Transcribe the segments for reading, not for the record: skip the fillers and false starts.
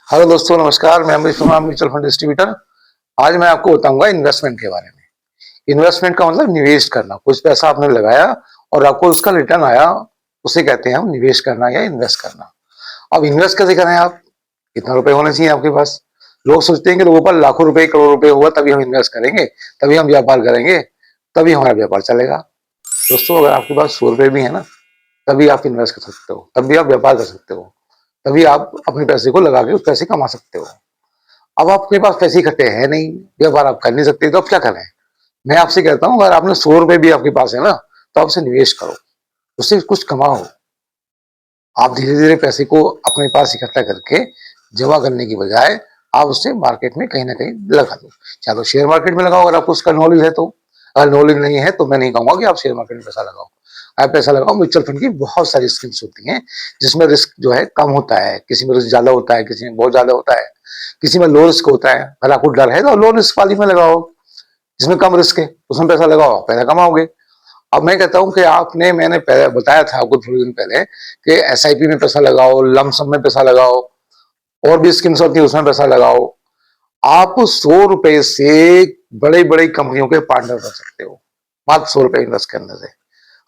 Hello दोस्तों, नमस्कार। मैं Amrish Verma, mutual fund distributor. आज मैं आपको बताऊंगा इन्वेस्टमेंट के बारे में। इन्वेस्टमेंट का मतलब निवेश करना। कुछ पैसा आपने लगाया और आपको उसका रिटर्न आया, उसे कहते हैं हम निवेश करना या इन्वेस्ट करना। अब इन्वेस्ट कैसे करें आप? कितना रुपए होने चाहिए आपके पास? लोग सोचते हैं कि लोगों पर लाखों रुपए, करोड़ रुपए होगा तभी हम इन्वेस्ट करेंगे, तभी हम व्यापार करेंगे, तभी हमारा व्यापार चलेगा। दोस्तों, अगर आपके पास 100 रुपए भी है ना, तभी आप इन्वेस्ट कर सकते हो, तभी आप व्यापार कर सकते हो, तभी आप अपने पैसे को लगा के उस पैसे कमा सकते हो। अब आपके पास पैसे इकट्ठे हैं नहीं, व्यापार आप कर नहीं सकते, तो आप क्या करें? मैं आपसे कहता हूं, अगर आपने 100 रुपए भी आपके पास है ना, तो आप उसे निवेश करो, उससे कुछ कमाओ। आप धीरे धीरे पैसे को अपने पास इकट्ठा करके जमा करने की बजाय आप उसे मार्केट में कहीं ना कहीं लगा दो। चाहे तो शेयर मार्केट में लगाओ, अगर आपको उसका नॉलेज है तो। अगर नॉलेज नहीं है तो मैं नहीं कहूंगा कि आप शेयर मार्केट में पैसा लगाओ। आप पैसा लगाओ, म्यूचुअल फंड की बहुत सारी स्कीम्स होती हैं जिसमें रिस्क जो है कम होता है। किसी में रिस्क ज्यादा होता है, किसी में बहुत ज्यादा होता है, किसी में लो रिस्क होता है। अगर आपको डर है तो लो रिस्क वाली में लगाओ, जिसमें कम रिस्क है उसमें पैसा लगाओ, पैसा कमाओगे। अब मैं कहता हूं कि मैंने पहले बताया था आपको थोड़े दिन पहले कि एसआईपी में पैसा लगाओ, लमसम में पैसा लगाओ, और भी स्कीम्स होती है उसमें पैसा लगाओ। आप 100 रुपए से बड़े बड़े कंपनियों के पार्टनर बन सकते हो, मात्र 100 रुपए इन्वेस्ट करने से।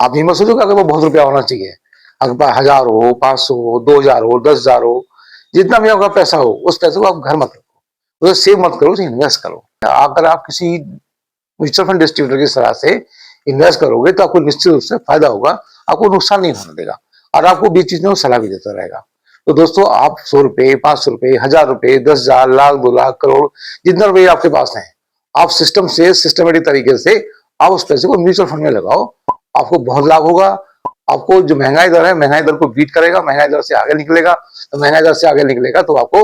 आप ये मत सोचो कि अगर वो बहुत रुपया होना चाहिए। अगर 1000 हो, 500 हो, 2000 हो, 10,000 हो, जितना भी आपका पैसा हो, उस पैसे को आप घर मत रखो, उसे सेव मत करो, उसे इन्वेस्ट करो। अगर आप किसी म्यूचुअल फंड डिस्ट्रीब्यूटर की सलाह से इन्वेस्ट करोगे तो आपको निश्चित रूप से फायदा होगा, आपको नुकसान नहीं होने देगा, और आपको बीच बीच में सलाह भी देता रहेगा। तो दोस्तों, आप 100 रुपए, 500 रुपए, 1000 रुपए, 10,000, लाख, 2 लाख, करोड़, जितना रुपये आपके पास है, आप सिस्टम से सिस्टमेटिक तरीके से आप उस पैसे को म्यूचुअल फंड में लगाओ। आपको बहुत लाभ होगा। आपको जो महंगाई दर है, महंगाई दर को बीट करेगा, महंगाई दर से आगे निकलेगा। तो महंगाई दर से आगे निकलेगा तो आपको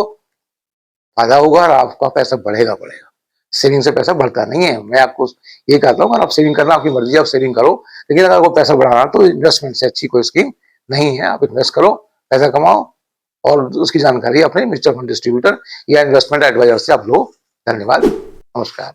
फायदा होगा और आपका पैसा बढ़ेगा बढ़ेगा। सेविंग से पैसा बढ़ता नहीं है। मैं आपको ये कहता हूँ, अगर आप सेविंग करना, आपकी मर्जी, आप सेविंग करो, लेकिन अगर आपको पैसा बढ़ाना तो इन्वेस्टमेंट से अच्छी कोई स्कीम नहीं है। आप इन्वेस्ट करो, पैसा कमाओ, और उसकी जानकारी अपने म्यूचुअल फंड डिस्ट्रीब्यूटर या इन्वेस्टमेंट एडवाइजर से आप लो। धन्यवाद, नमस्कार।